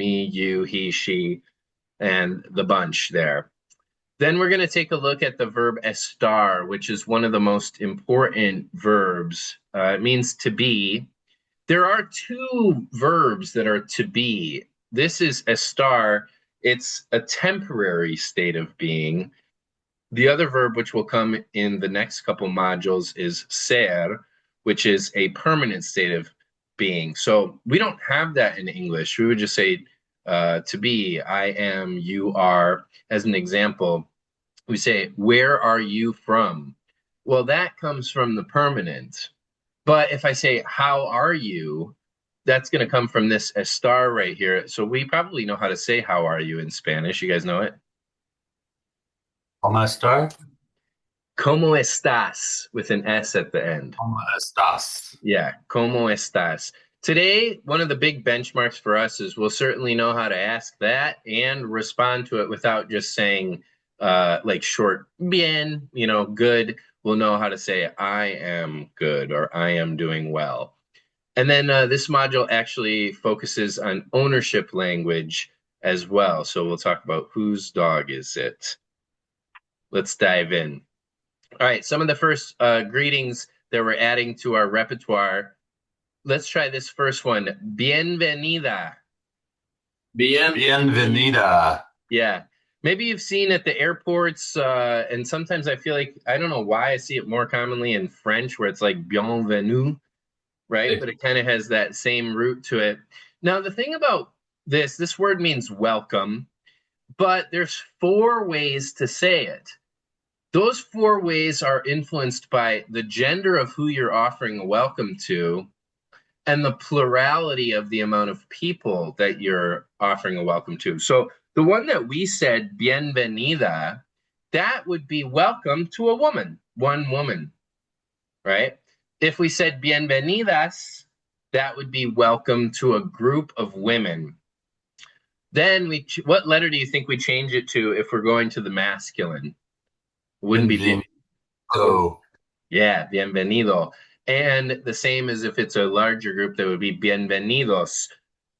me, you, he, she, and the bunch there. Then we're going to take a look at the verb estar, which is one of the most important verbs. It means to be. There are two verbs that are to be. This is estar. It's a temporary state of being. The other verb, which will come in the next couple modules, is ser, which is a permanent state of being. So we don't have that in English. We would just say to be, I am, you are. As an example, we say, where are you from? Well, that comes from the permanent. But if I say, how are you? That's going to come from this estar right here. So we probably know how to say how are you in Spanish. You guys know it? ¿Cómo estás? ¿Cómo estás? With an S at the end. ¿Cómo estás? Yeah, ¿cómo estás? Today, one of the big benchmarks for us is we'll certainly know how to ask that and respond to it without just saying like short bien, good. We'll know how to say I am good or I am doing well. And then this module actually focuses on ownership language as well. So we'll talk about whose dog is it. Let's dive in. All right, some of the first greetings that we're adding to our repertoire. Let's try this first one. Bienvenida. Bienvenida. Yeah. Maybe you've seen at the airports, and sometimes I feel like, I don't know why I see it more commonly in French, where it's like bienvenue, right? But it kind of has that same root to it. Now, the thing about this word means welcome, but there's four ways to say it. Those four ways are influenced by the gender of who you're offering a welcome to and the plurality of the amount of people that you're offering a welcome to. So the one that we said, bienvenida, that would be welcome to a woman, one woman, right? If we said bienvenidas, that would be welcome to a group of women. Then what letter do you think we change it to if we're going to the masculine? Wouldn't be Bienvenido. yeah, bienvenido. And the same as if it's a larger group, that would be bienvenidos.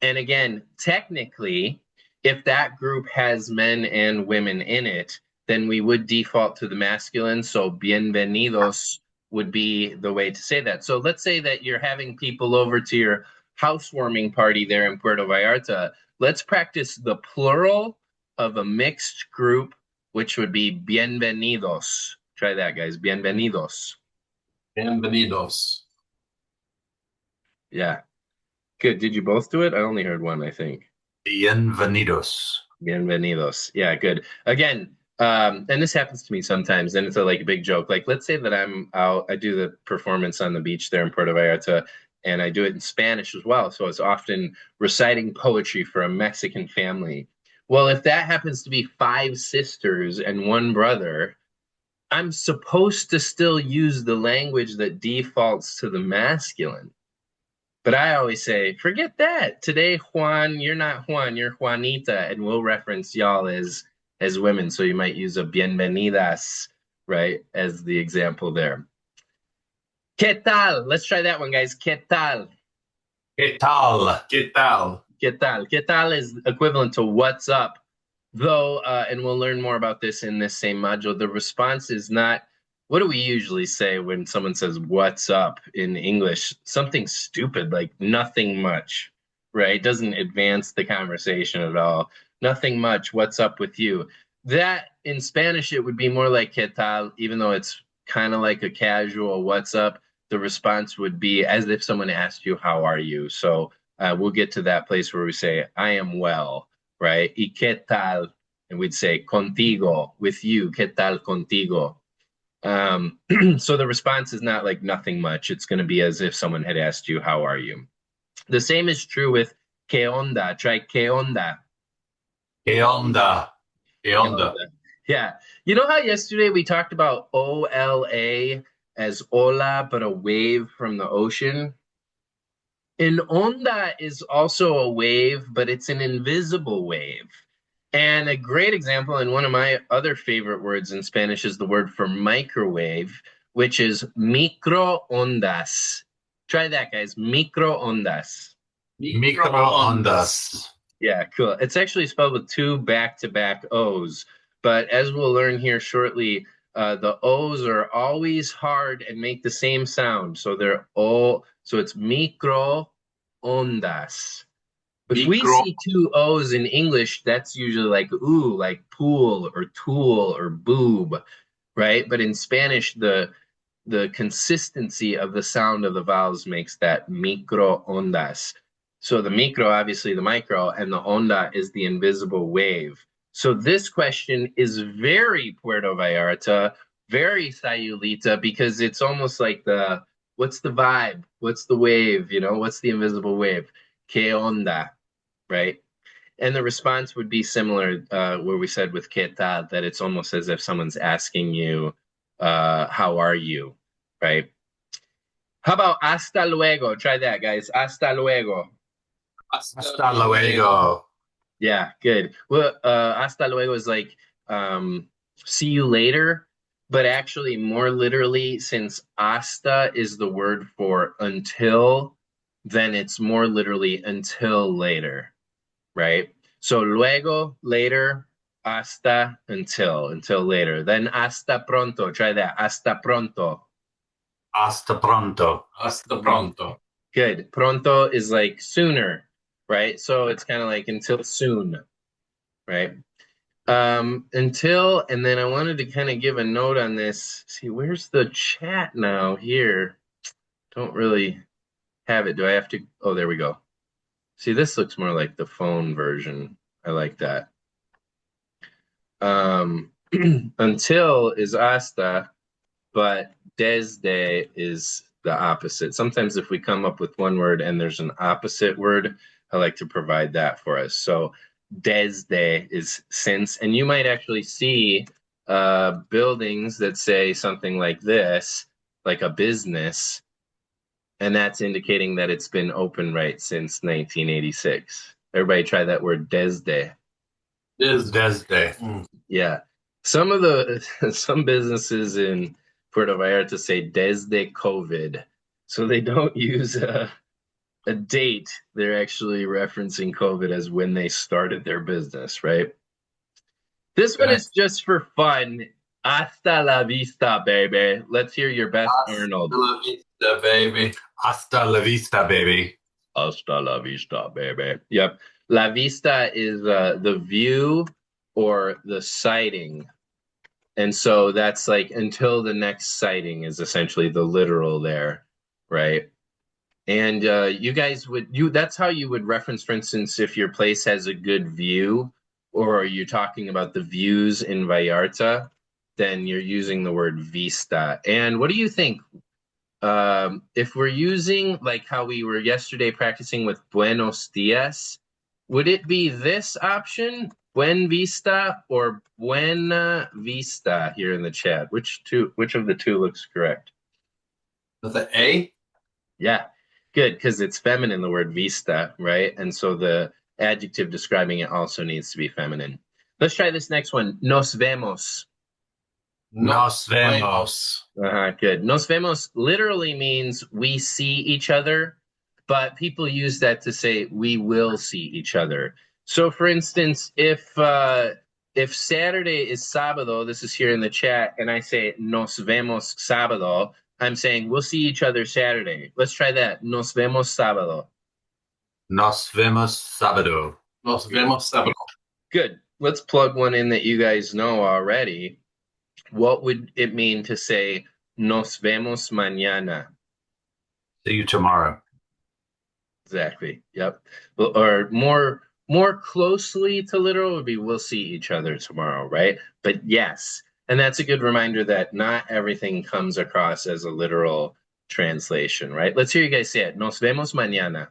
And again, technically, if that group has men and women in it, then we would default to the masculine. So bienvenidos would be the way to say that. So let's say that you're having people over to your housewarming party there in Puerto Vallarta. Let's practice the plural of a mixed group, which would be bienvenidos. Try that, guys. Bienvenidos. Bienvenidos. Yeah. Good. Did you both do it? I only heard one, I think. Bienvenidos. Bienvenidos. Yeah, good. Again, and this happens to me sometimes, and it's like a big joke. Like, let's say that I'm out, I do the performance on the beach there in Puerto Vallarta, and I do it in Spanish as well. So it's often reciting poetry for a Mexican family. Well, if that happens to be five sisters and one brother, I'm supposed to still use the language that defaults to the masculine. But I always say, forget that. Today, Juan, you're not Juan, you're Juanita, and we'll reference y'all as women. So you might use a bienvenidas, right, as the example there. ¿Qué tal? Let's try that one, guys. ¿Qué tal? ¿Qué tal? ¿Qué tal? ¿Qué tal? ¿Qué tal is equivalent to what's up. Though, and we'll learn more about this in this same module, the response is not, what do we usually say when someone says, what's up in English? Something stupid, like nothing much, right? It doesn't advance the conversation at all. Nothing much, what's up with you? That in Spanish, it would be more like ¿qué tal? Even though it's kind of like a casual what's up, the response would be as if someone asked you, how are you? So we'll get to that place where we say, I am well, right? ¿Y qué tal? And we'd say contigo, with you. ¿Qué tal contigo? So the response is not like nothing much. It's going to be as if someone had asked you, how are you? The same is true with ¿qué onda? Try ¿qué onda? ¿Qué onda? ¿Qué ¿Qué onda? onda? Yeah. You know how yesterday we talked about OLA as hola, but a wave from the ocean? An onda is also a wave, but it's an invisible wave. And a great example, and one of my other favorite words in Spanish is the word for microwave, which is microondas. Try that, guys. Microondas. Microondas. Yeah, cool. It's actually spelled with two back-to-back O's, but as we'll learn here shortly, the O's are always hard and make the same sound. So they're all, so it's microondas. If we Micro. see two O's in English, that's usually like ooh, like pool or tool or boob, right? But in Spanish, the consistency of the sound of the vowels makes that microondas. So the micro, obviously the micro, and the onda is the invisible wave. So this question is very Puerto Vallarta, very Sayulita, because it's almost like the what's the vibe? What's the wave? You know, what's the invisible wave? Que onda, right? And the response would be similar, where we said with que tal, that it's almost as if someone's asking you, how are you, right? How about hasta luego? Try that, guys. Hasta luego. Hasta luego. Yeah, good. Well, hasta luego is like see you later, but actually more literally, since hasta is the word for until, then it's more literally until later, right? So luego, later, hasta, until later. Then hasta pronto. Try that. Hasta pronto. Hasta pronto. Hasta pronto. Good. Pronto is like sooner, right? So it's kind of like until soon, right? Until, and then I wanted to kind of give a note on this. See, where's the chat now here? Don't really have it. Do I have to? Oh, there we go. See, this looks more like the phone version. I like that. Until is hasta, but desde is the opposite. Sometimes if we come up with one word and there's an opposite word, I like to provide that for us. So desde is since, and you might actually see buildings that say something like this, like a business, and that's indicating that it's been open right since 1986. Everybody try that word desde. Desde. Yeah. Some of the some businesses in Puerto Vallarta say desde COVID. So they don't use a date. They're actually referencing COVID as when they started their business, right? This one is just for fun. Hasta la vista, baby. Let's hear your best, Arnold. Hasta la vista, baby. Hasta la vista, baby. Hasta la vista, baby. Yep. La vista is the view or the sighting. And so that's like until the next sighting is essentially the literal there, right? And you guys would that's how you would reference, for instance, if your place has a good view, or are you talking about the views in Vallarta, then you're using the word vista. And what do you think? If we're using like how we were yesterday practicing with buenos dias, would it be this option, buen vista or buena vista here in the chat? Which of the two looks correct? The A? Yeah, good, because it's feminine, the word vista, right? And so the adjective describing it also needs to be feminine. Let's try this next one. Nos vemos. Nos vemos. Good. Nos vemos literally means we see each other, but people use that to say we will see each other. So, for instance, if Saturday is sábado, this is here in the chat, and I say nos vemos sábado, I'm saying we'll see each other Saturday. Let's try that. Nos vemos sábado. Nos vemos sábado. Nos vemos sábado. Good. Let's plug one in that you guys know already. What would it mean to say nos vemos mañana? See you tomorrow. Exactly. Yep. Or more closely to literal would be we'll see each other tomorrow, right? But yes, and that's a good reminder that not everything comes across as a literal translation, right? Let's hear you guys say it. Nos vemos mañana.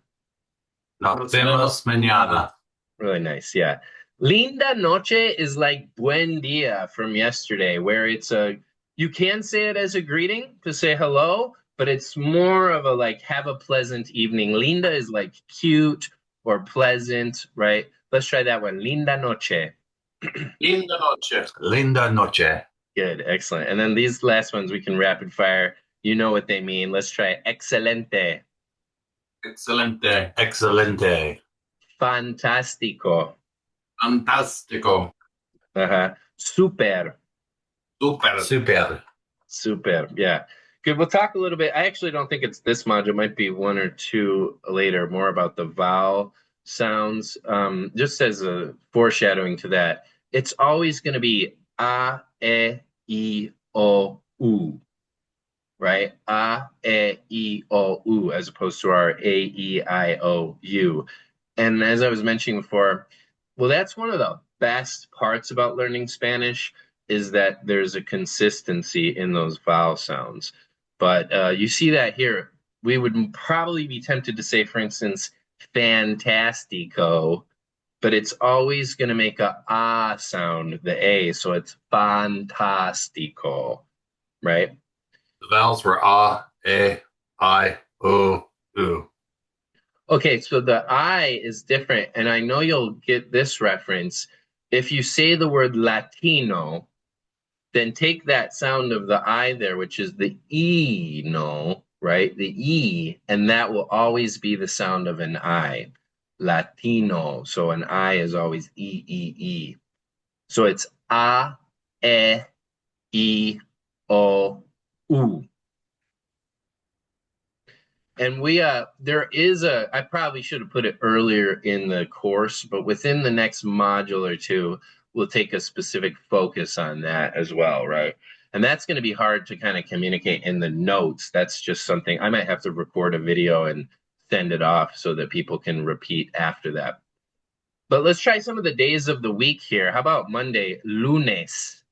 Nos vemos mañana. Really nice. Yeah. Linda noche is like buen dia from yesterday, where it's you can say it as a greeting to say hello, but it's more of a like have a pleasant evening. Linda is like cute or pleasant, right? Let's try that one. Linda noche. Linda noche. Linda noche. Good, excellent. And then these last ones we can rapid fire. You know what they mean. Let's try excelente. Excelente. Excelente. Fantástico. Fantástico. Super. Super. Super. Super. Yeah. Good. We'll talk a little bit. I actually don't think it's this module. It might be one or two later, more about the vowel sounds. Just as a foreshadowing to that, it's always going to be a, e, I, o, u, right? A, e, I, o, u, as opposed to our a, e, I, o, u. And as I was mentioning before, well, that's one of the best parts about learning Spanish is that there's a consistency in those vowel sounds. But you see that here. We would probably be tempted to say, for instance, fantastico, but it's always going to make a ah sound, the a, so it's fantastico, right? The vowels were a, I, o, u. Okay, so the I is different, and I know you'll get this reference. If you say the word Latino, then take that sound of the I there, which is the E, no, right? The E, and that will always be the sound of an I. Latino. So an I is always E, E, E. So it's A, E, O, U. And there is I probably should have put it earlier in the course, but within the next module or two, we'll take a specific focus on that as well, right? And that's going to be hard to kind of communicate in the notes. That's just something I might have to record a video and send it off so that people can repeat after that. But let's try some of the days of the week here. How about Monday, lunes?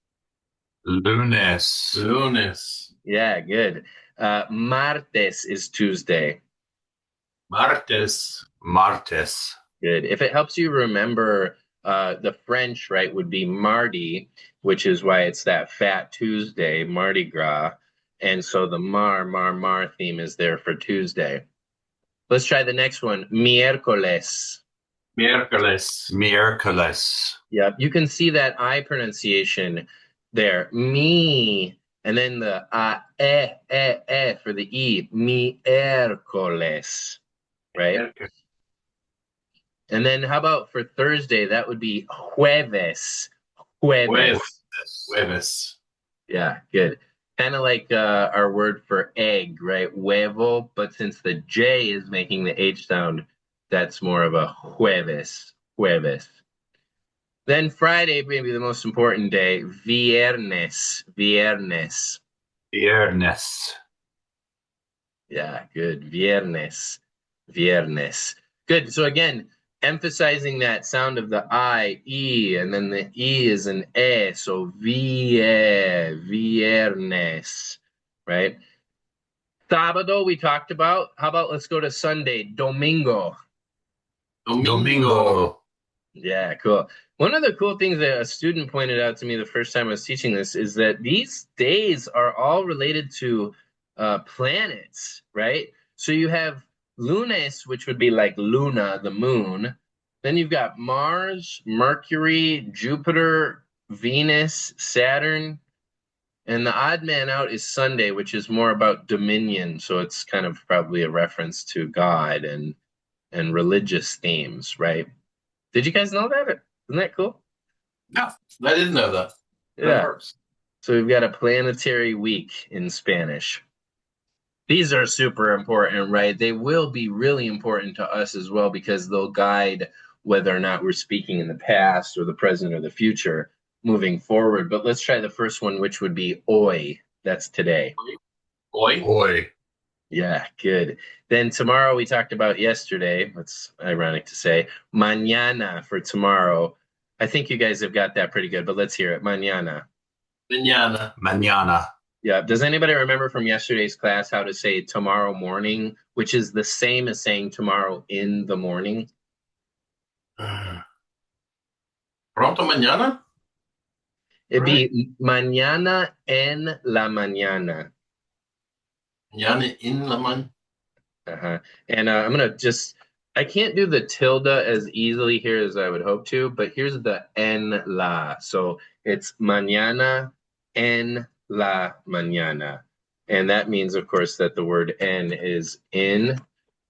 Lunes. Lunes. Yeah, good. Martes is Tuesday. Martes. Martes. Good. If it helps you remember, the French, right, would be Mardi, which is why it's that Fat Tuesday, Mardi Gras. And so the mar theme is there for Tuesday. Let's try the next one. Miércoles. Miércoles. Miércoles. Yep. You can see that I pronunciation there. Me. And then the for the E. Miércoles. Right? And then how about for Thursday? That would be jueves. Jueves. Jueves. Yeah, good. Kind of like our word for egg, right? Huevo, but since the J is making the H sound, that's more of a jueves. Jueves. Then Friday, maybe the most important day, viernes. Viernes. Viernes. Yeah, good. Viernes. Viernes. Good. So again, emphasizing that sound of the I, E, and then the E is an E. So viernes, right? Sábado we talked about. How about let's go to Sunday, domingo. Domingo. Yeah, cool. One of the cool things that a student pointed out to me the first time I was teaching this is that these days are all related to planets, right? So you have lunes, which would be like Luna, the moon. Then you've got Mars, Mercury, Jupiter, Venus, Saturn. And the odd man out is Sunday, which is more about dominion. So it's kind of probably a reference to God and religious themes, right? Did you guys know that? Isn't that cool? No, I didn't know that. Yeah. So we've got a planetary week in Spanish. These are super important, right? They will be really important to us as well because they'll guide whether or not we're speaking in the past or the present or the future moving forward. But let's try the first one, which would be hoy. That's today. Hoy. Hoy. Yeah, good. Then tomorrow we talked about yesterday. That's ironic to say. Mañana for tomorrow. I think you guys have got that pretty good, but let's hear it. Mañana. Mañana. Mañana. Yeah. Does anybody remember from yesterday's class how to say tomorrow morning, which is the same as saying tomorrow in the morning? Pronto mañana? It'd be mañana en la mañana. Mañana en la mañana. And I'm going to just, I can't do the tilde as easily here as I would hope to, but here's the en la. So it's mañana en la mañana. And that means, of course, that the word en is in,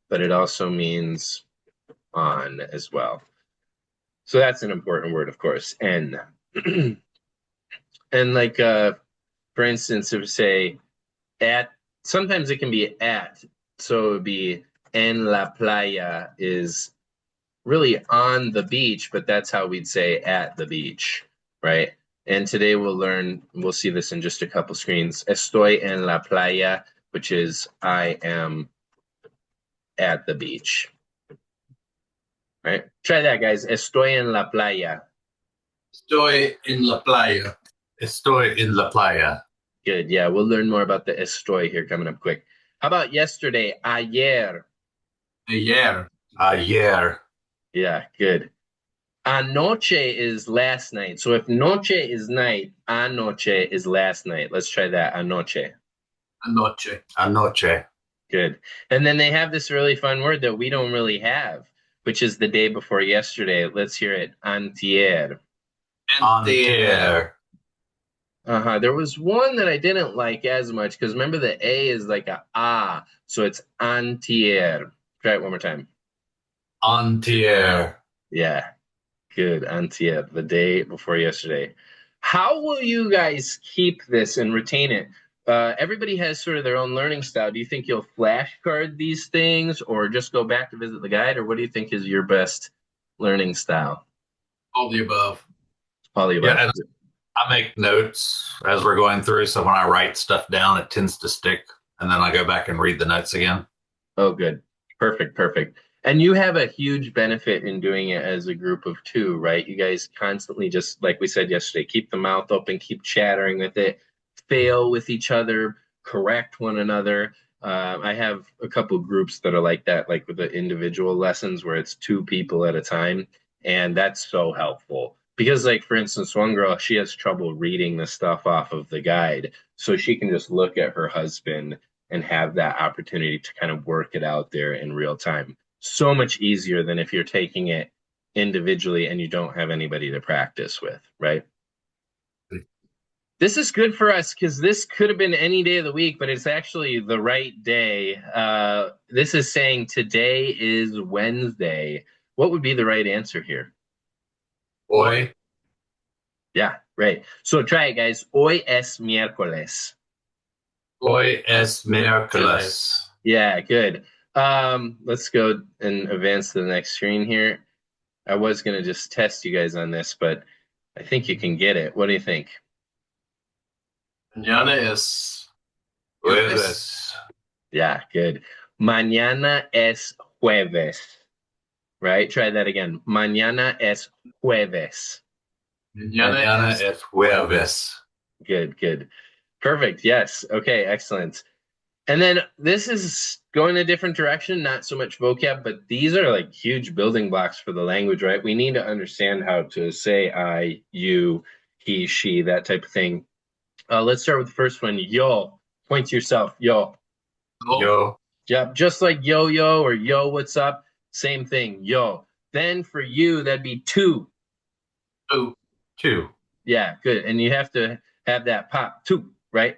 but it also means on as well. So that's an important word, of course. En. And like for instance, if we say at, sometimes it can be at. So it would be en la playa is really on the beach, but that's how we'd say at the beach, right? And today we'll see this in just a couple screens. Estoy en la playa, which is I am at the beach, right? Try that, guys. Estoy en la playa. Estoy en la playa. Estoy en la playa. Good. Yeah, we'll learn more about the estoy here coming up quick. How about yesterday? Ayer. Ayer. Ayer. Yeah, good. Anoche is last night. So if noche is night, anoche is last night. Let's try that. Anoche. Anoche. Anoche. Good. And then they have this really fun word that we don't really have, which is the day before yesterday. Let's hear it. Antier. Antier. Uh-huh. There was one that I didn't like as much because remember the A is like a ah, so it's antier. Try it one more time. Antier. Yeah, good. Antier, the day before yesterday. How will you guys keep this and retain it? Everybody has sort of their own learning style. Do you think you'll flashcard these things or just go back to visit the guide, or what do you think is your best learning style? All the above. All the above. Yeah, and I make notes as we're going through. So when I write stuff down, it tends to stick. And then I go back and read the notes again. Oh, good. Perfect, perfect. And you have a huge benefit in doing it as a group of two, right? You guys constantly just, like we said yesterday, keep the mouth open, keep chattering with it, fail with each other, correct one another. I have a couple groups that are like that, like with the individual lessons where it's two people at a time. And that's so helpful. Because, like, for instance, one girl, she has trouble reading the stuff off of the guide. So she can just look at her husband and have that opportunity to kind of work it out there in real time. So much easier than if you're taking it individually and you don't have anybody to practice with, right? This is good for us because this could have been any day of the week, but it's actually the right day. This is saying today is Wednesday. What would be the right answer here? Hoy. Yeah, right. So try it, guys. Hoy es miércoles. Hoy es miércoles. Yeah, good. Let's go and advance to the next screen here. I was gonna just test you guys on this, but I think you can get it. What do you think? Mañana es jueves. Yeah, good. Mañana es jueves. Right? Try that again. Mañana es jueves. Mañana es jueves. Good, good. Perfect. Yes. Okay, excellent. And then this is going a different direction, not so much vocab, but these are like huge building blocks for the language, right? We need to understand how to say I, you, he, she, that type of thing. Let's start with the first one. Yo. Point to yourself. Yo. Yo. Yep. Just like yo, yo, or yo, what's up? Same thing. Yo. Then for you, that'd be two. Two. Two. Yeah, good. And you have to have that pop, two, right?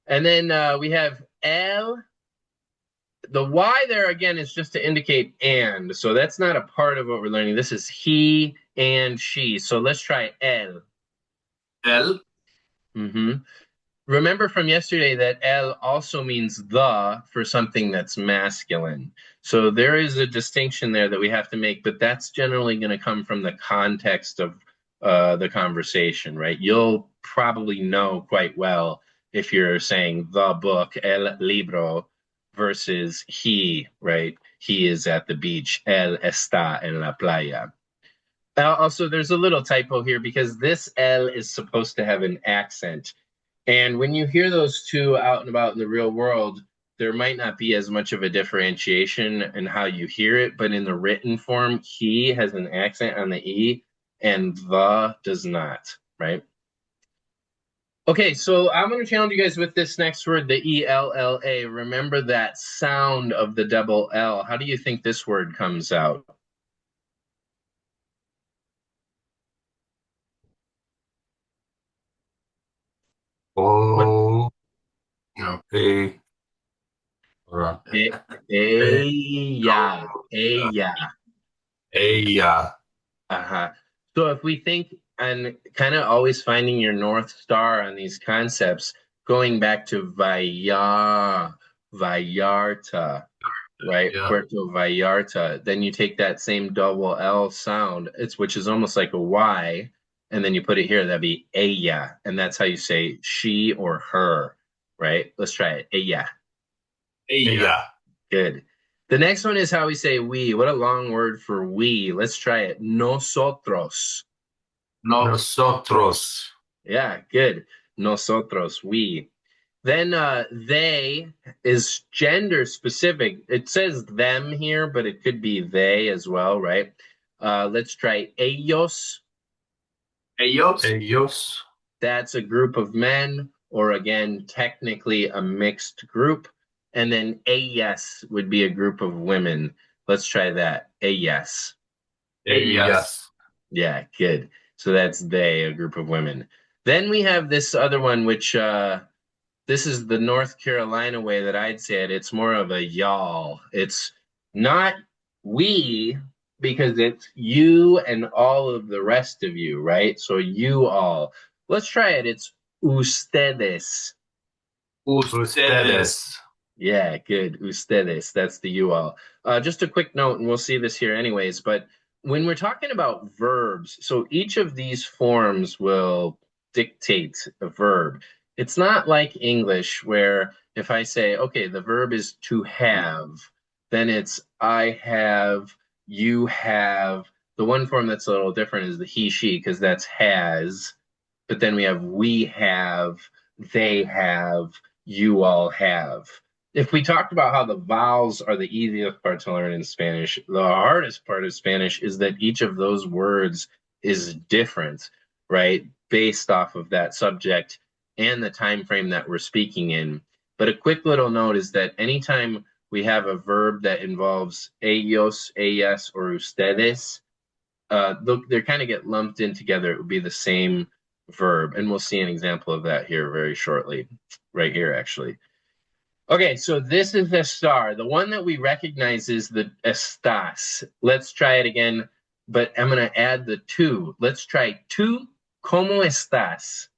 And then we have L. The Y there again is just to indicate and. So that's not a part of what we're learning. This is he and she. So let's try L. El. Mm-hmm. Remember from yesterday that el also means the for something that's masculine. So there is a distinction there that we have to make, but that's generally going to come from the context of the conversation, right? You'll probably know quite well if you're saying the book, el libro, versus he, right? He is at the beach. Él está en la playa. Also, there's a little typo here because this L is supposed to have an accent. And when you hear those two out and about in the real world, there might not be as much of a differentiation in how you hear it, but in the written form, he has an accent on the E and the does not, right? Okay, so I'm going to challenge you guys with this next word, the ELLA. Remember that sound of the double L. How do you think this word comes out? Oh. No. Hey. Hold on. Ella, ella. Ella. Uh-huh. So if we think and kind of always finding your North Star on these concepts, going back to Vallarta, right? Yeah. Puerto Vallarta. Then you take that same double L sound, which is almost like a Y, and then you put it here. That'd be ella, and that's how you say she or her, right? Let's try it. Ella. Ella. Good. The next one is how we say we. What a long word for we. Let's try it. Nosotros. Nosotros. Yeah, good. Nosotros, we. Then they is gender specific. It says them here, but it could be they as well, right? Let's try ellos. Ellos. Ellos. That's a group of men, or again, technically a mixed group. And then ellas would be a group of women. Let's try that. Ellas. Ellas. Yeah, good. So that's they, a group of women. Then we have this other one, which this is the North Carolina way that I'd say it. It's more of a y'all. It's not we because it's you and all of the rest of you, right? So you all. Let's try it. It's ustedes. Ustedes. Yeah, good. Ustedes. That's the you all. Just a quick note, and we'll see this here anyways, but when we're talking about verbs, so each of these forms will dictate a verb. It's not like English where if I say, okay, the verb is to have, then it's I have, you have. The one form that's a little different is the he, she, because that's has. But then we have we have, they have, you all have. If we talked about how the vowels are the easiest part to learn in Spanish, the hardest part of Spanish is that each of those words is different, right? Based off of that subject and the time frame that we're speaking in. But a quick little note is that anytime we have a verb that involves ellos, ellas, or ustedes, they kind of get lumped in together. It would be the same verb, and we'll see an example of that here very shortly, right here, actually. Okay, so this is the star. The one that we recognize is the estás. Let's try it again, but I'm going to add the tú. Let's try tú, ¿cómo estás?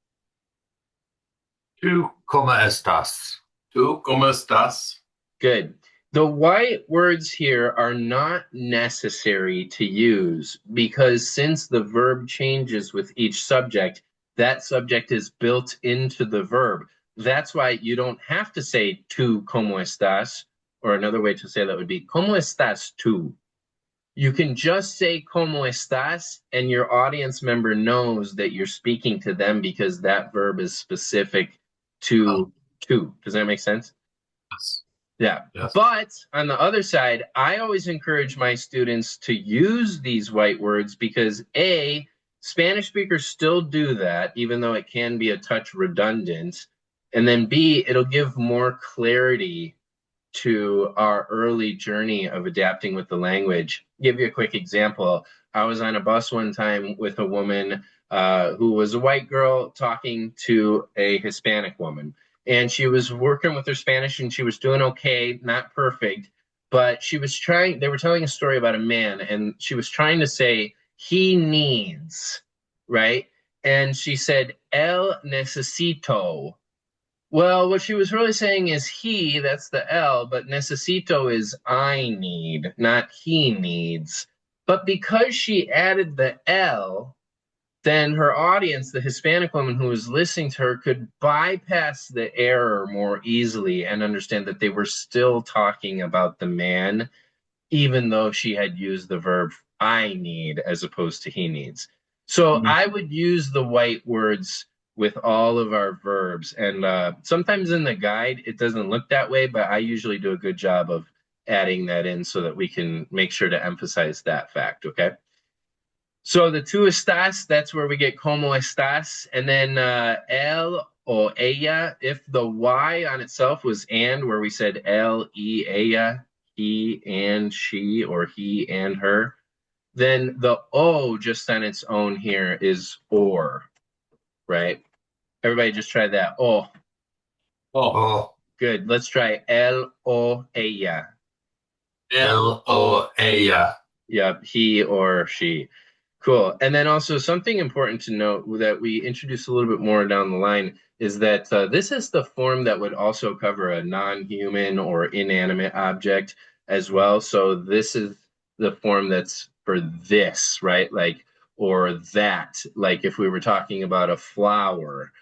¿Tú cómo estás? ¿Tú cómo estás? Good. The white words here are not necessary to use because since the verb changes with each subject, that subject is built into the verb. That's why you don't have to say tú cómo estás, or another way to say that would be ¿cómo estás tú? You can just say ¿cómo estás? And your audience member knows that you're speaking to them because that verb is specific to tú. Does that make sense? Yes. Yeah. Yes. But on the other side, I always encourage my students to use these white words because A, Spanish speakers still do that, even though it can be a touch redundant. And then B, it'll give more clarity to our early journey of adapting with the language. Give you a quick example. I was on a bus one time with a woman who was a white girl talking to a Hispanic woman. And she was working with her Spanish and she was doing okay, not perfect, but she was trying, they were telling a story about a man and she was trying to say, he needs, right? And she said, el necesito. Well, what she was really saying is he, that's the L, but necesito is I need, not he needs. But because she added the L, then her audience, the Hispanic woman who was listening to her, could bypass the error more easily and understand that they were still talking about the man, even though she had used the verb I need as opposed to he needs. So I would use the white words with all of our verbs. And sometimes in the guide, it doesn't look that way, but I usually do a good job of adding that in so that we can make sure to emphasize that fact, okay? So the tú estás, that's where we get cómo estás. And then él or ella, if the Y on itself was and, where we said él y ella, he and she, or he and her, then the O just on its own here is or, right? Everybody just try that. Oh, Oh, good. Let's try él o ella. él o ella. Yep, he or she. Cool. And then also something important to note that we introduce a little bit more down the line is that this is the form that would also cover a non-human or inanimate object as well. So this is the form that's for this, right? Like, or that. Like if we were talking about a flower,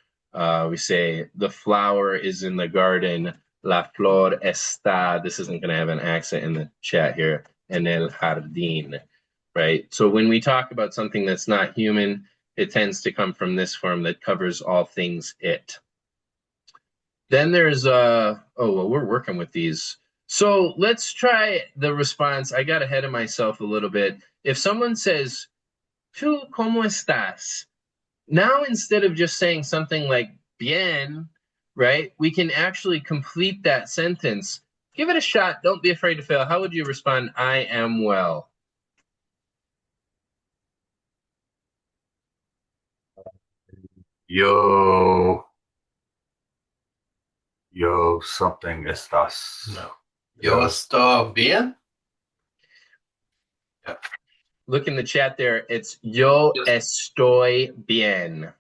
we say the flower is in the garden. La flor está. This isn't going to have an accent in the chat here. En el jardín, right? So when we talk about something that's not human, it tends to come from this form that covers all things it. Then there's oh well, we're working with these. So let's try the response. I got ahead of myself a little bit. If someone says, "Tú cómo estás?" Now instead of just saying something like bien, right? We can actually complete that sentence. Give it a shot. Don't be afraid to fail. How would you respond? I am well. Yo something estás. No. Yo estoy bien. Yeah. Look in the chat there. It's yo estoy bien.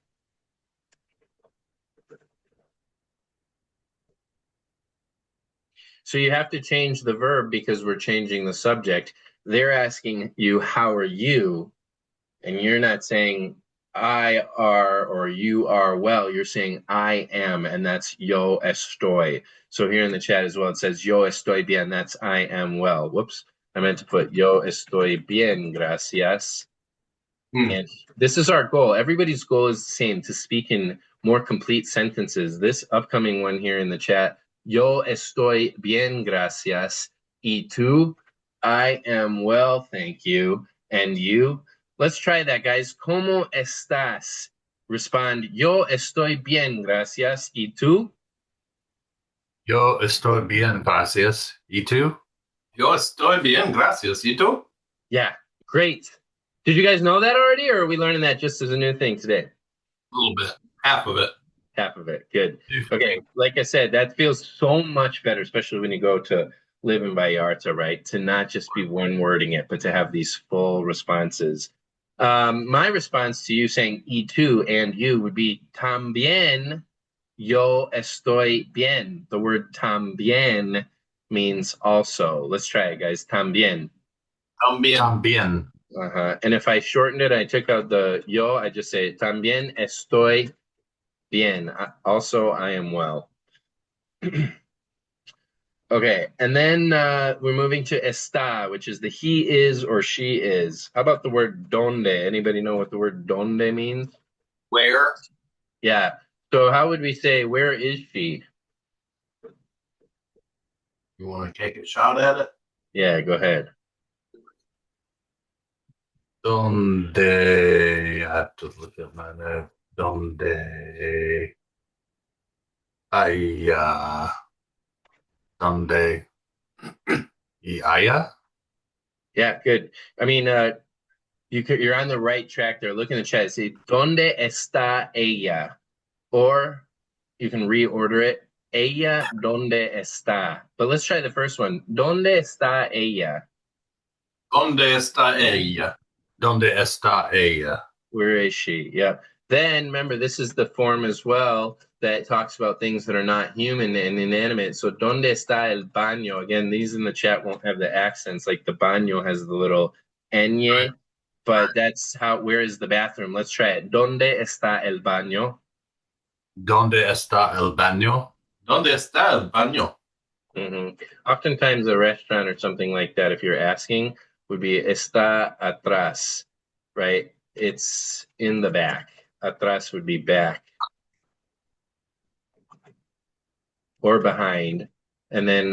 So you have to change the verb because we're changing the subject. They're asking you, how are you? And you're not saying I are or you are well. You're saying I am, and that's yo estoy. So here in the chat as well, it says yo estoy bien. That's I am well. Whoops. I meant to put yo estoy bien, gracias. And this is our goal. Everybody's goal is the same, to speak in more complete sentences. This upcoming one here in the chat, yo estoy bien, gracias. Y tú, I am well, thank you. And you? Let's try that, guys. ¿Cómo estás? Respond, yo estoy bien, gracias. ¿Y tú? Yo estoy bien, gracias. ¿Y tú? Yo estoy bien, gracias. ¿Y tú? Yeah, great. Did you guys know that already, or are we learning that just as a new thing today? A little bit. Half of it. Half of it. Good. Okay. Like I said, that feels so much better, especially when you go to live in Vallarta, right? To not just be one wording it, but to have these full responses. My response to you saying y tú and you would be también yo estoy bien. The word también means also. Let's try it, guys. También. También. And if I shortened it, I took out the yo, I just say también estoy bien. Also, I am well. Okay, and then we're moving to está, which is the he is or she is. How about the word donde? Anybody know what the word donde means? Where? Yeah. So how would we say, where is she? You want to take a shot at it? Yeah, go ahead. Donde, I have to look at my note. Donde, donde, y haya? Yeah, good. I mean, you're on the right track there. Look in the chat. Say, ¿Dónde está ella? Or you can reorder it. Ella, ¿dónde está? But let's try the first one. ¿Dónde está ella? ¿Dónde está ella? ¿Dónde está ella? Where is she? Yeah. Then remember, this is the form as well that talks about things that are not human and inanimate. So, ¿dónde está el baño? Again, these in the chat won't have the accents. Like the baño has the little ñ, but that's how. Where is the bathroom? Let's try it. ¿Dónde está el baño? ¿Dónde está el baño? ¿Dónde está el baño? Oftentimes, a restaurant or something like that, if you're asking, would be está atrás, right? It's in the back. Atrás would be back or behind. And then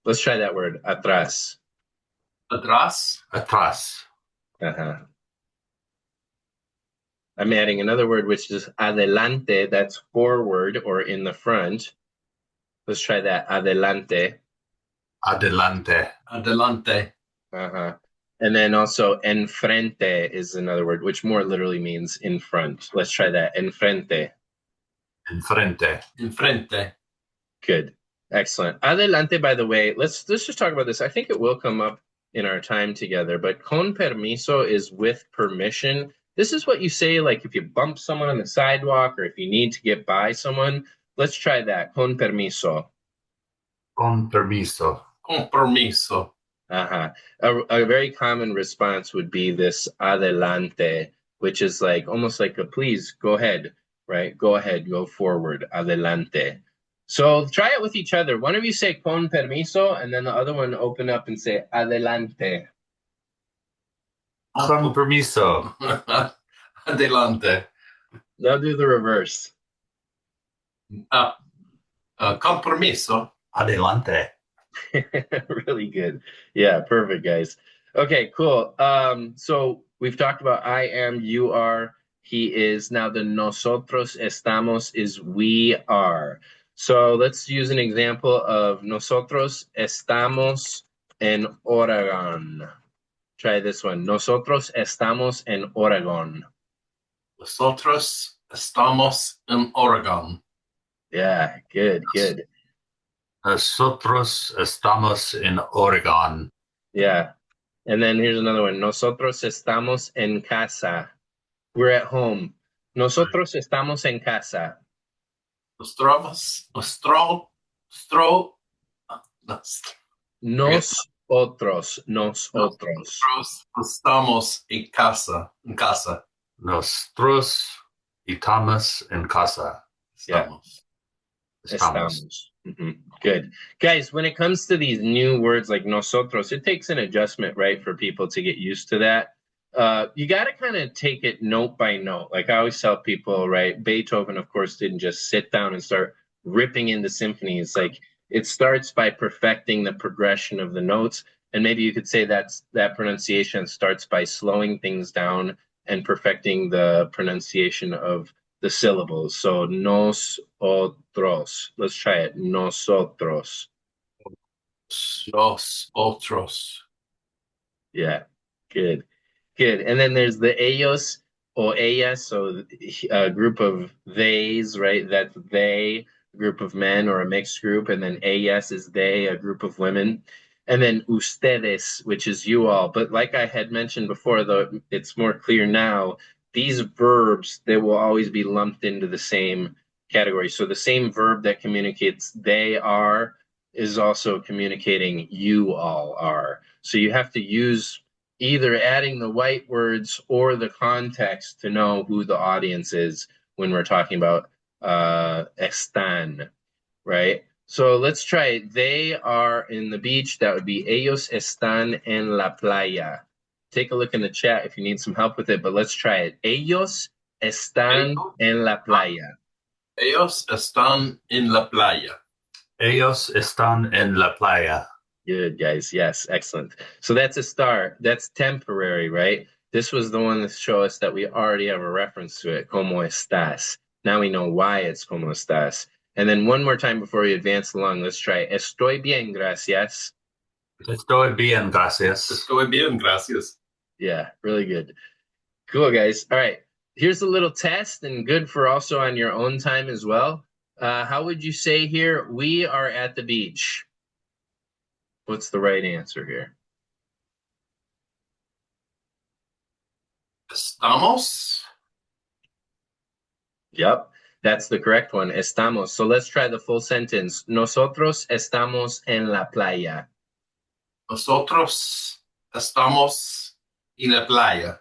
let's try that word, atrás. Atrás? Atrás. I'm adding another word, which is adelante. That's forward or in the front. Let's try that, adelante. Adelante. Adelante. And then also enfrente is another word, which more literally means in front. Let's try that, enfrente. Enfrente. Enfrente. Good. Excellent. Adelante, by the way, let's just talk about this. I think it will come up in our time together, but con permiso is with permission. This is what you say, like if you bump someone on the sidewalk or if you need to get by someone. Let's try that. Con permiso. Con permiso. Compromiso. Uh-huh. A very common response would be this adelante, which is like almost like a please go ahead, right? Go ahead, go forward, adelante. So try it with each other. One of you say con permiso, and then the other one open up and say adelante. Con permiso. Adelante. They'll do the reverse. Compromiso. Adelante. Really good. Yeah, perfect, guys. Okay, cool. So we've talked about I am, you are, he is. Now the nosotros estamos is we are. So let's use an example of nosotros estamos en Oregon. Try this one. Nosotros estamos en Oregon. Nosotros estamos en Oregon. Yeah, good, good. Nosotros estamos en Oregon. Yeah. And then here's another one. Nosotros estamos en casa. We're at home. Nosotros estamos en casa. Nosotros estamos en casa. En casa. Nosotros estamos en casa. Estamos. Estamos. Good. Guys, when it comes to these new words like nosotros, it takes an adjustment, right, for people to get used to that. You got to kind of take it note by note. Like I always tell people, right, Beethoven, of course, didn't just sit down and start ripping into symphonies. Like it starts by perfecting the progression of the notes. And maybe you could say that pronunciation starts by slowing things down and perfecting the pronunciation of the syllables. So nos otros. Let's try it. Nosotros. Los otros. Yeah, good. Good. And then there's the ellos or ellas, so a group of theys, right? That's they, a group of men or a mixed group. And then ellas is they, a group of women. And then ustedes, which is you all. But like I had mentioned before, though, it's more clear now, these verbs, they will always be lumped into the same category. So the same verb that communicates they are is also communicating you all are. So you have to use either adding the white words or the context to know who the audience is when we're talking about están, right? So let's try it. They are in the beach. That would be ellos están en la playa. Take a look in the chat if you need some help with it, but let's try it. Ellos están en la playa. Ellos están en la playa. Ellos están en la playa. Good, guys. Yes, excellent. So that's a start. That's temporary, right? This was the one that showed us that we already have a reference to it. ¿Cómo estás? Now we know why it's ¿Cómo estás? And then one more time before we advance along, let's try Estoy bien, gracias. Estoy bien, gracias. Estoy bien, gracias. Yeah, really good. Cool, guys. All right. Here's a little test and good for also on your own time as well. How would you say here? We are at the beach. What's the right answer here? Estamos. Yep, that's the correct one. Estamos. So let's try the full sentence. Nosotros estamos en la playa. Nosotros estamos en la playa.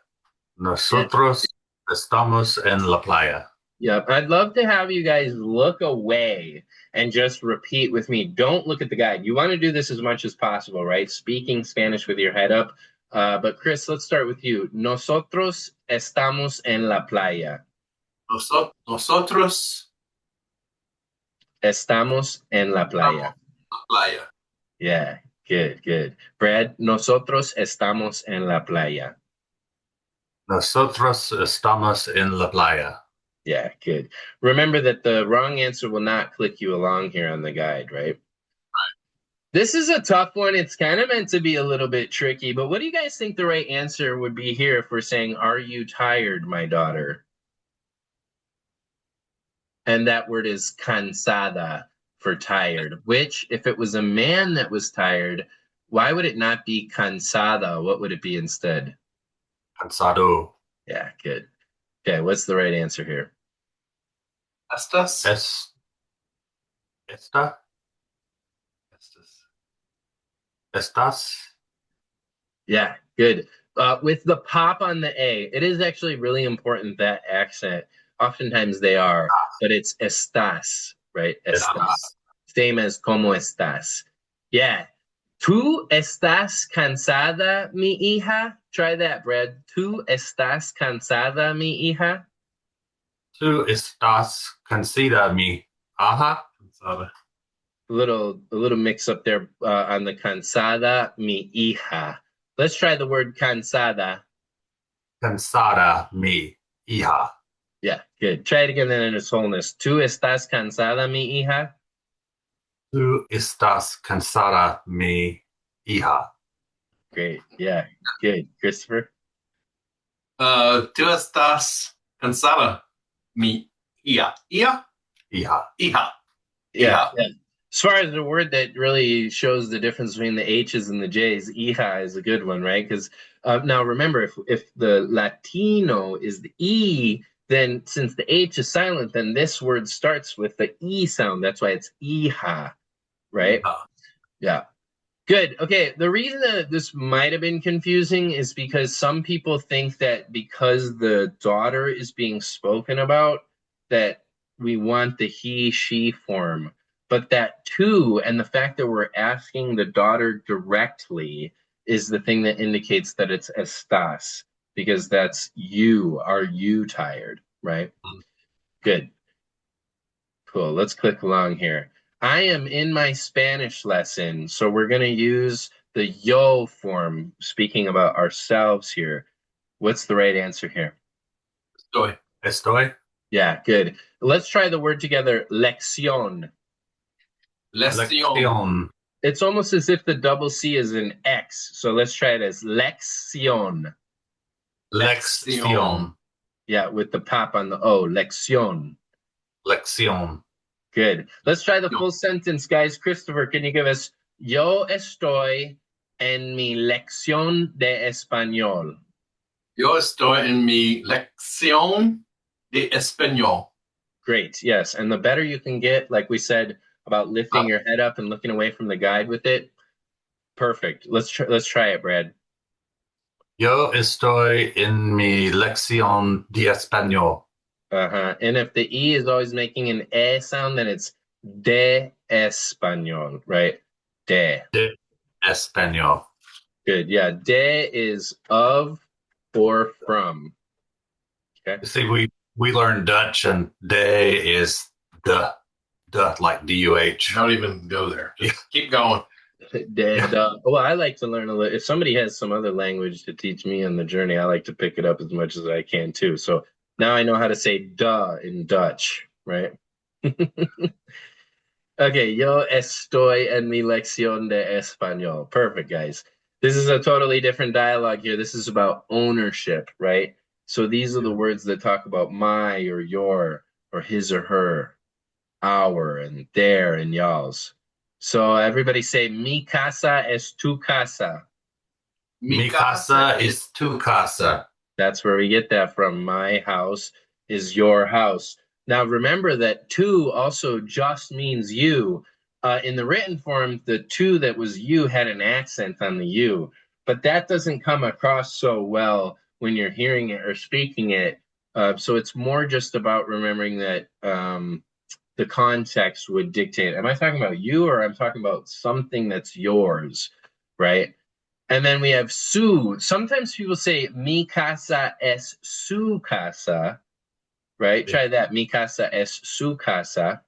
Nosotros estamos en la playa. Yep, I'd love to have you guys look away and just repeat with me. Don't look at the guide. You want to do this as much as possible, right? Speaking Spanish with your head up. But Chris, let's start with you. Nosotros estamos en la playa. Nosotros estamos en la playa. La playa. Yeah, good, good. Brad, nosotros estamos en la playa. Nosotros estamos en la playa. Yeah, good. Remember that the wrong answer will not click you along here on the guide, right? Right. This is a tough one. It's kind of meant to be a little bit tricky, but what do you guys think the right answer would be here if we're saying, are you tired, my daughter? And that word is cansada for tired, which if it was a man that was tired, Why would it not be cansada? What would it be instead? Cansado. Yeah, good. Okay, what's the right answer here? Estas. Esta. Estas. Estas. Yeah, good. With the pop on the A, it is actually really important, that accent. Oftentimes they are, but it's estás, right? Estás. Same as como estás. Yeah. ¿Tú estás cansada, mi hija? Try that, Brad. ¿Tú estás cansada, mi hija? Tú estás cansada, mi hija. Cansada. A little mix up there on the cansada, mi hija. Let's try the word cansada. Cansada, mi hija. Yeah, good. Try it again then in its wholeness. ¿Tú estás cansada, mi hija? Tú estás cansada, mi hija. Great. Yeah, good. Christopher? Tú estás cansada, mi hija. Hija? Hija. Hija. Yeah. As far as the word that really shows the difference between the H's and the J's, hija is a good one, right? Because now remember, if the Latino is the E, then since the H is silent, then this word starts with the E sound. That's why it's hija, right? Hija. Yeah. Good. Okay. The reason that this might have been confusing is because some people think that because the daughter is being spoken about, that we want the he, she form. But that too, and the fact that we're asking the daughter directly is the thing that indicates that it's estás, because that's you. Are you tired? Right? Good. Cool. Let's click along here. I am in my Spanish lesson, so we're going to use the yo form, speaking about ourselves here. What's the right answer here? Estoy. Estoy. Yeah, good. Let's try the word together, lección. Lección. It's almost as if the double C is an X, so let's try it as lección. Lección. Yeah, with the pop on the O, lección. Lección. Good. Let's try the full sentence, guys. Christopher, can you give us yo estoy en mi lección de español? Yo estoy en mi lección de español. Great. Yes. And the better you can get, like we said, about lifting your head up and looking away from the guide with it. Perfect. Let's try it, Brad. Yo estoy en mi lección de español. And if the E is always making an E sound, then it's de español, right? De. De español. Good. Yeah. De is of or from. Okay. See, we learned Dutch, and de is the like DUH. Don't even go there. Just keep going. Well, I like to learn a little. If somebody has some other language to teach me on the journey, I like to pick it up as much as I can too. So now I know how to say duh in Dutch, right? Okay, yo estoy en mi lección de español. Perfect, guys. This is a totally different dialogue here. This is about ownership, right? So these are the words that talk about my or your or his or her, our and their and y'all's. So everybody say, mi casa es tu casa. Mi casa is tu casa. That's where we get that from. My house is your house. Now remember that tu also just means you. In the written form, the tu that was you had an accent on the you, but that doesn't come across so well when you're hearing it or speaking it. So it's more just about remembering that the context would dictate. Am I talking about you or I'm talking about something that's yours, right? And then we have su. Sometimes people say mi casa es su casa, right? Try that. Mi casa es su casa.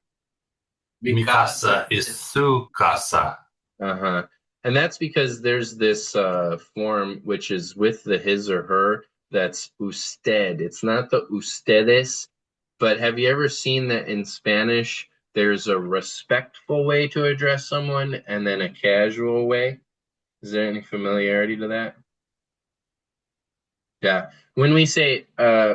Mi casa is su casa. And that's because there's this form which is with the his or her that's usted. It's not the ustedes, but have you ever seen that in Spanish there's a respectful way to address someone and then a casual way? Is there any familiarity to that? Yeah. When we say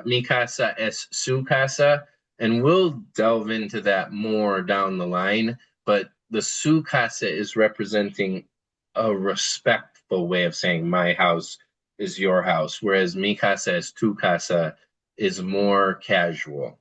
mi casa es su casa, and we'll delve into that more down the line, but the su casa is representing a respectful way of saying my house is your house, whereas mi casa is tu casa is more casual.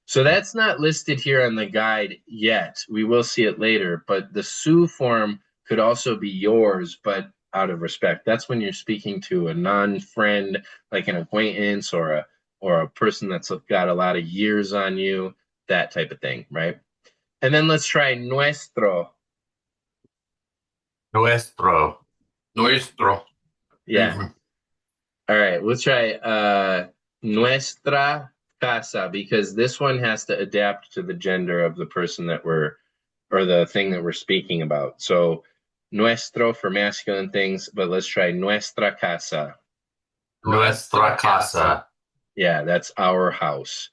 So that's not listed here on the guide yet. We will see it later, but the su form could also be yours, but out of respect. That's when you're speaking to a non-friend, like an acquaintance or a person that's got a lot of years on you, that type of thing, right? And then let's try nuestro. Nuestro. Nuestro. Yeah. All right, let's try nuestra casa, because this one has to adapt to the gender of the person that or the thing that we're speaking about. So nuestro for masculine things, but let's try nuestra casa. Nuestra casa. Yeah, that's our house,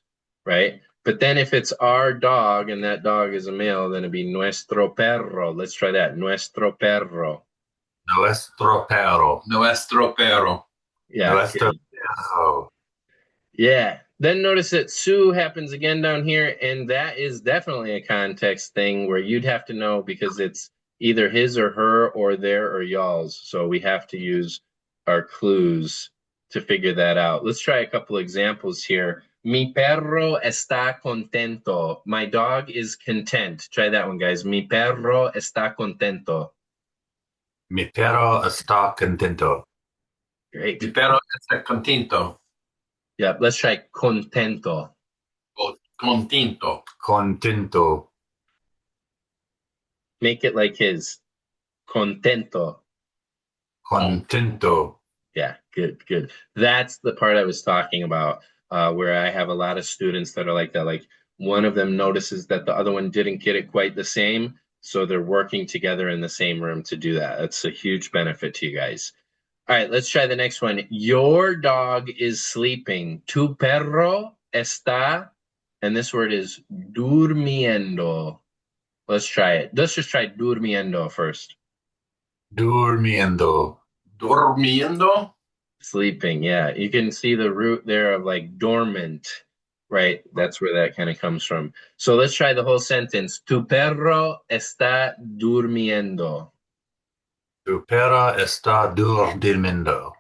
right? But then if it's our dog and that dog is a male, then it'd be nuestro perro. Let's try that. Nuestro perro. Nuestro perro. Nuestro perro. Yeah. Nuestro good. perro. Yeah. Then notice that su happens again down here, and that is definitely a context thing where you'd have to know because it's either his or her or their or y'all's. So we have to use our clues to figure that out. Let's try a couple examples here. Mi perro está contento. My dog is content. Try that one, guys. Mi perro está contento. Mi perro está contento. Great. Mi perro está contento. Yeah, let's try contento. Contento. Contento. Make it like his. Contento. Contento. Yeah, good, good. That's the part I was talking about, where I have a lot of students that are like that. Like one of them notices that the other one didn't get it quite the same, so they're working together in the same room to do that. That's a huge benefit to you guys. All right, let's try the next one. Your dog is sleeping. Tu perro está, and this word is durmiendo. Let's try it. Let's just try durmiendo first. Durmiendo. Durmiendo. Sleeping, yeah. You can see the root there of like dormant, right? That's where that kind of comes from. So let's try the whole sentence. Tu perro está durmiendo. Tu perro está durmiendo.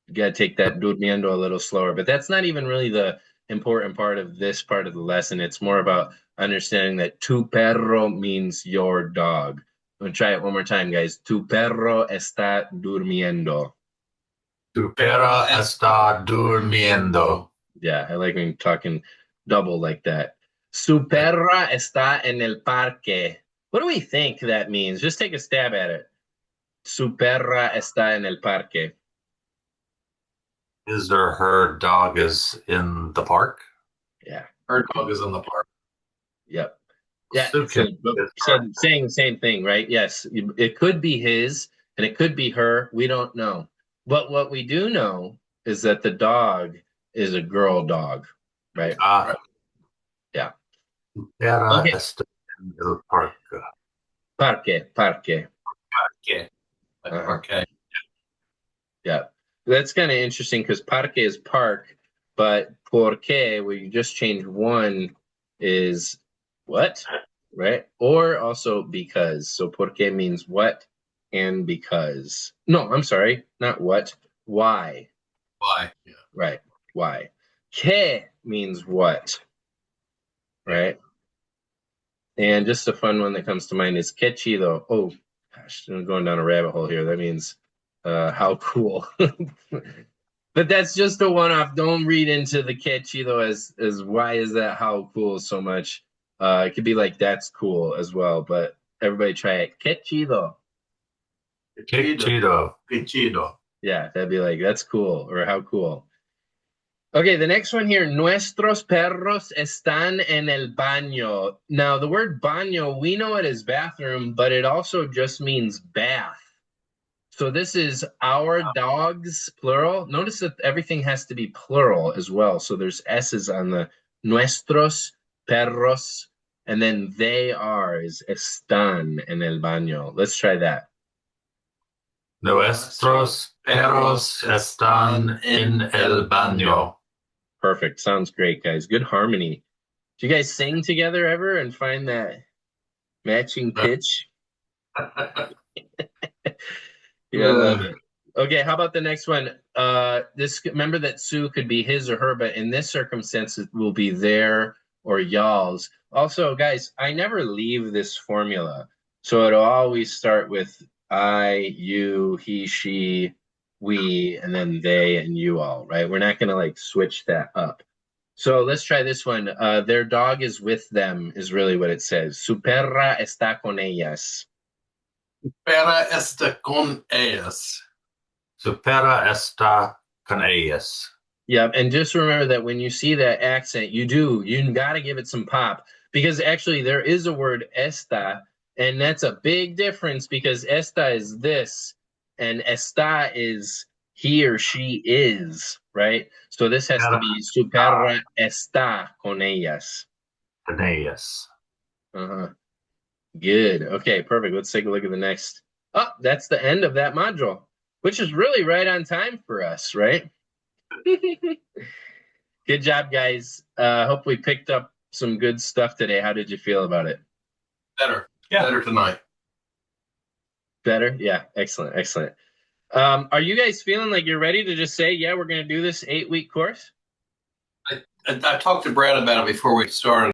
You got to take that durmiendo a little slower, but that's not even really the important part of this part of the lesson. It's more about understanding that tu perro means your dog. I'm going to try it one more time, guys. Tu perro está durmiendo. Tu perro está durmiendo. Yeah, I like when you're talking double like that. Su perra está en el parque. What do we think that means? Just take a stab at it. Su perra está en el parque. His or her dog is in the park? Yeah. Her dog is in the park. Yep. Yeah. Okay. So saying the same thing, right? Yes. It could be his and it could be her. We don't know. But what we do know is that the dog is a girl dog, right? Yeah. Perra Okay. está en el parque. Parque. Okay. Okay. Yeah. That's kind of interesting because parque is park, but porque, where you just change one, is what, right? Or also because. So porque means what and because. No, I'm sorry, not what. Why? Why? Yeah. Right. Why? Que means what, right? And just a fun one that comes to mind is que chido. Oh, gosh, I'm going down a rabbit hole here. That means how cool. But that's just a one-off. Don't read into the que chido as why is that how cool so much. It could be like that's cool as well. But everybody try it. Que chido. Que chido. Que chido. Yeah, that'd be like that's cool or how cool. Okay, the next one here. Nuestros perros están en el baño. Now, the word baño, we know it as bathroom, but it also just means bath. So this is our dogs, plural. Notice that everything has to be plural as well. So there's S's on the nuestros perros, and then they are is están en el baño. Let's try that. Nuestros perros están en el baño. Perfect. Sounds great, guys. Good harmony. Do you guys sing together ever and find that matching pitch? Yeah, I love it. Okay, how about the next one? This remember that Sue could be his or her, but in this circumstance, it will be their or y'all's. Also, guys, I never leave this formula, so it'll always start with I, you, he, she, we, and then they and you all. Right? We're not gonna like switch that up. So let's try this one. Their dog is with them is really what it says. Su perra está con ellas. Perra está con ellas. Supera está con ellas. Yeah, and just remember that when you see that accent, you got to give it some pop because actually there is a word esta, and that's a big difference because esta is this, and esta is he or she is, right? So this has to be su perra está con ellas. Con ellas. Uh-huh. Good. Okay, perfect. Let's take a look at the next. Oh, that's the end of that module, which is really right on time for us, right? Good job, guys. Hope we picked up some good stuff today. How did you feel about it? Better. Yeah. Better tonight. Better? Yeah. Excellent. Excellent. Are you guys feeling like you're ready to just say, yeah, we're going to do this 8-week course? I talked to Brad about it before we started.